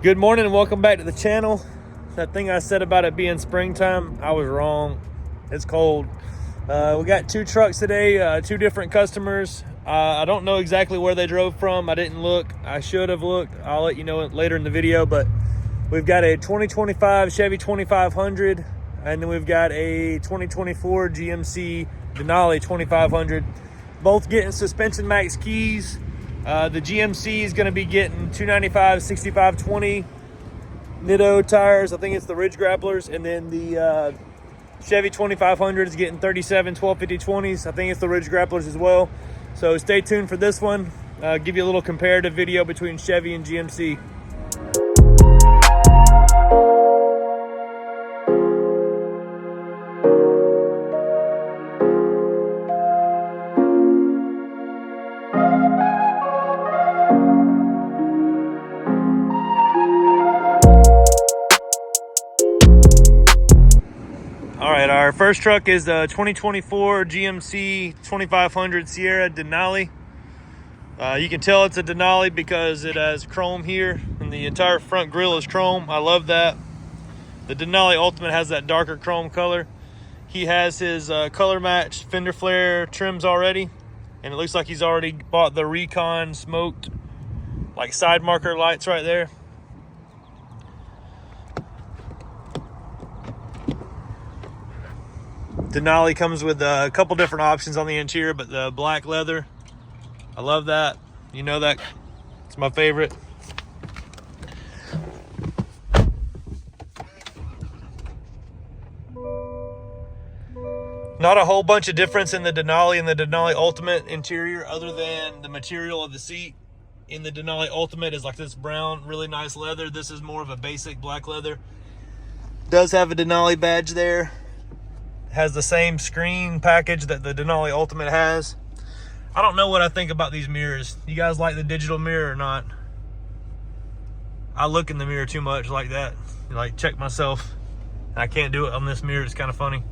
Good morning and welcome back to the channel. That thing I said about it being springtime, I was wrong. It's cold. We got two trucks today, two different customers. I don't know exactly where they drove from. I didn't look. I should have looked. I'll let you know later in the video, but we've got a 2025 Chevy 2500 and then we've got a 2024 GMC Denali 2500. Both getting suspension max keys. The GMC is going to be getting 295 6520 Nitto tires. I think it's the Ridge Grapplers. And then the Chevy 2500 is getting 37 1250 20s. I think it's the Ridge Grapplers as well. So stay tuned for this one. Give you a little comparative video between Chevy and GMC. Our first truck is the 2024 GMC 2500 Sierra Denali. You can tell it's a Denali because it has chrome here and the entire front grille is chrome. I love that. The Denali Ultimate has that darker chrome color. He has his color matched fender flare trims already, and it looks like he's already bought the Recon smoked like side marker lights right there. Denali comes with a couple different options on the interior, but the black leather, I love that. You know that, it's my favorite. Not a whole bunch of difference in the Denali and the Denali Ultimate interior other than the material of the seat. In the Denali Ultimate is like this brown, really nice leather. This is more of a basic black leather. Does have a Denali badge there. Has the same screen package that the Denali Ultimate has. I don't know what I think about these mirrors. You guys like the digital mirror or not? I look in the mirror too much like that. Like check myself. I can't do it on this mirror. It's kind of funny.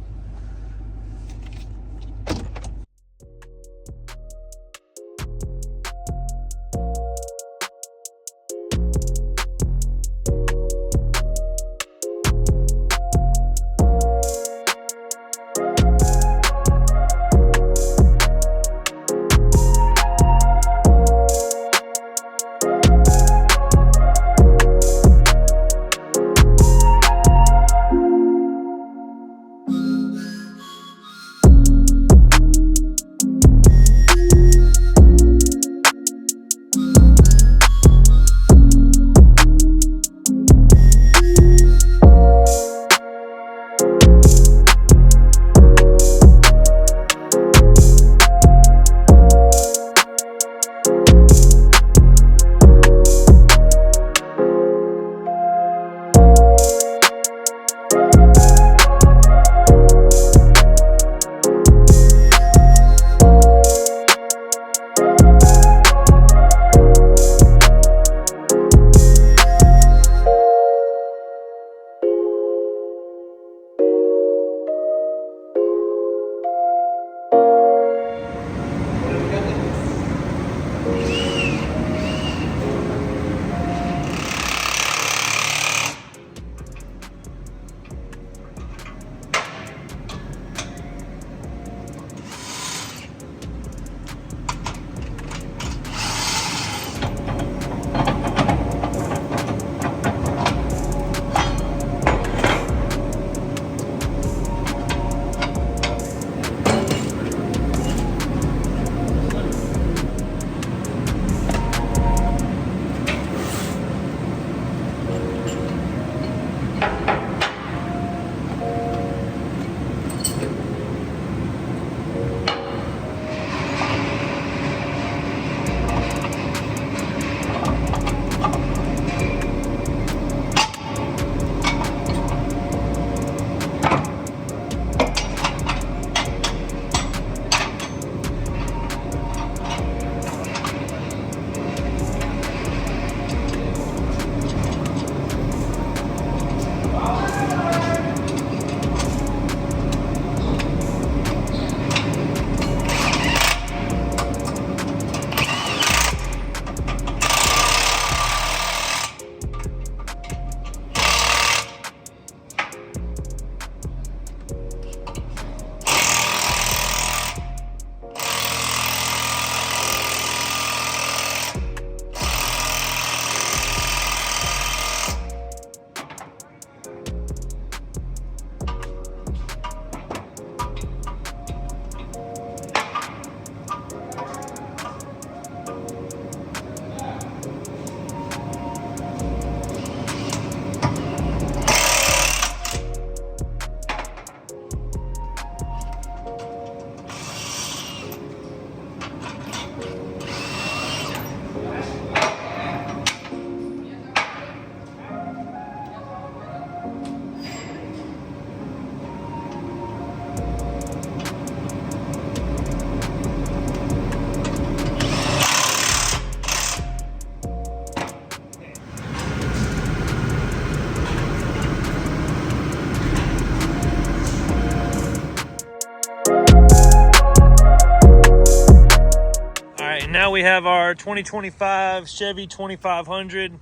we have our 2025 Chevy 2500.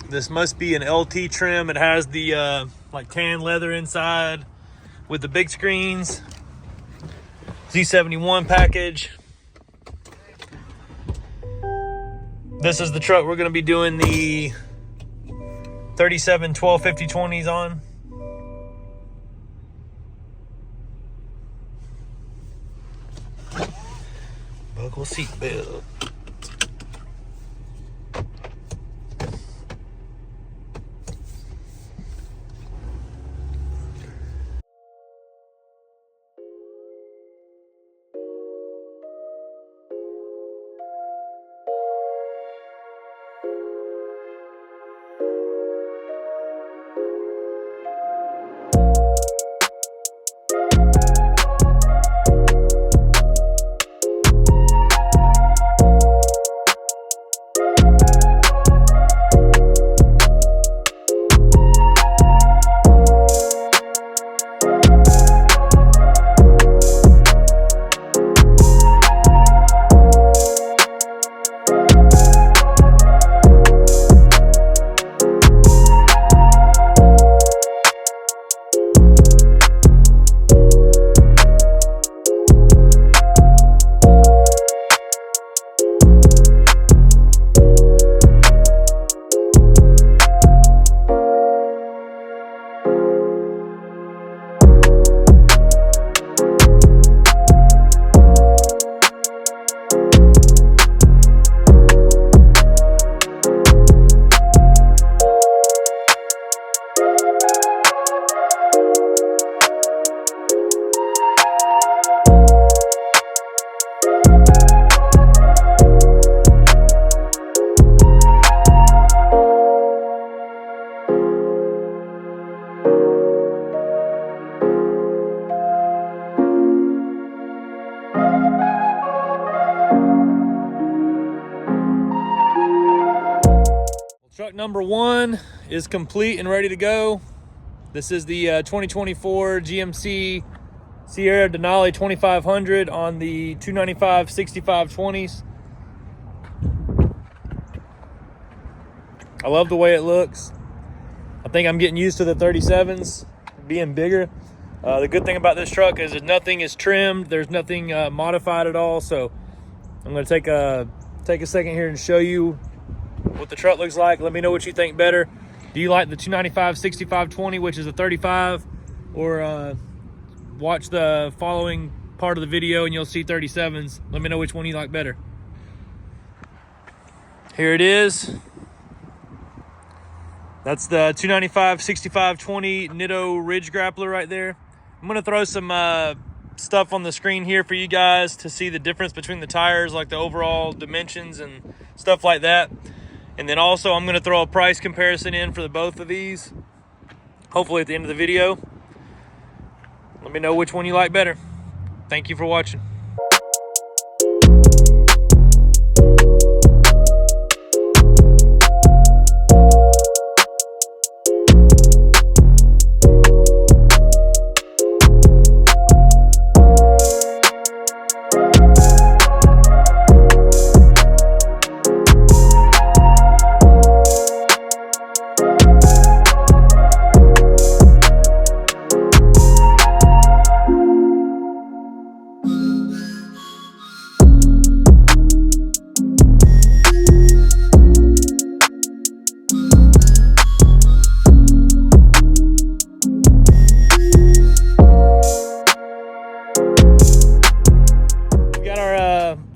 This must be an LT trim. It has the like tan leather inside with the big screens. Z71 package. This is the truck we're going to be doing the 37 12 50 20s on. Buckle seat belt. Truck number one is complete and ready to go. This is the 2024 GMC Sierra Denali 2500 on the 295 6520s. I love the way it looks. I think I'm getting used to the 37s being bigger. The good thing about this truck is that nothing is trimmed. There's nothing modified at all. So I'm going to take a second here and show you what the truck looks like. Let me know what you think better. Do you like the 295 6520, which is a 35, or watch the following part of the video and you'll see 37s? Let me know which one you like better. Here it is. That's the 295 6520 Nitto Ridge Grappler right there. I'm going to throw some stuff on the screen here for you guys to see the difference between the tires, like the overall dimensions and stuff like that. And then also I'm going to throw a price comparison in for both of these, hopefully at the end of the video. Let me know which one you like better. Thank you for watching.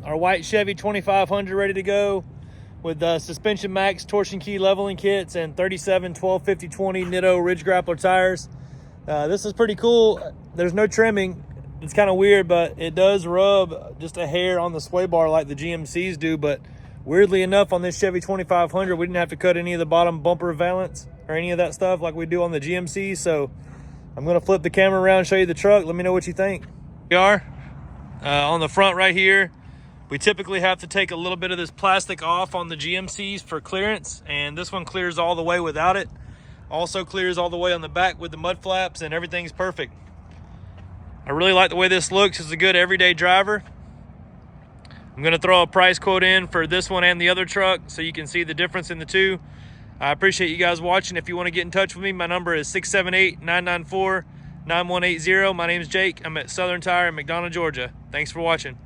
Our white Chevy 2500 ready to go with suspension max, torsion key leveling kits, and 37 12 50 20 Nitto Ridge Grappler tires. This is pretty cool. There's no trimming. It's kind of weird, but it does rub just a hair on the sway bar like the GMCs do. But weirdly enough, on this Chevy 2500, we didn't have to cut any of the bottom bumper valance or any of that stuff like we do on the GMC. So I'm going to flip the camera around and show you the truck. Let me know what you think. We are on the front right here. We typically have to take a little bit of this plastic off on the GMCs for clearance, and this one clears all the way without it. Also clears all the way on the back with the mud flaps, and everything's perfect. I really like the way this looks. It's a good everyday driver. I'm going to throw a price quote in for this one and the other truck so you can see the difference in the two. I appreciate you guys watching. If you want to get in touch with me, my number is 678-994-9180. My name is Jake. I'm at Southern Tire in McDonough, Georgia. Thanks for watching.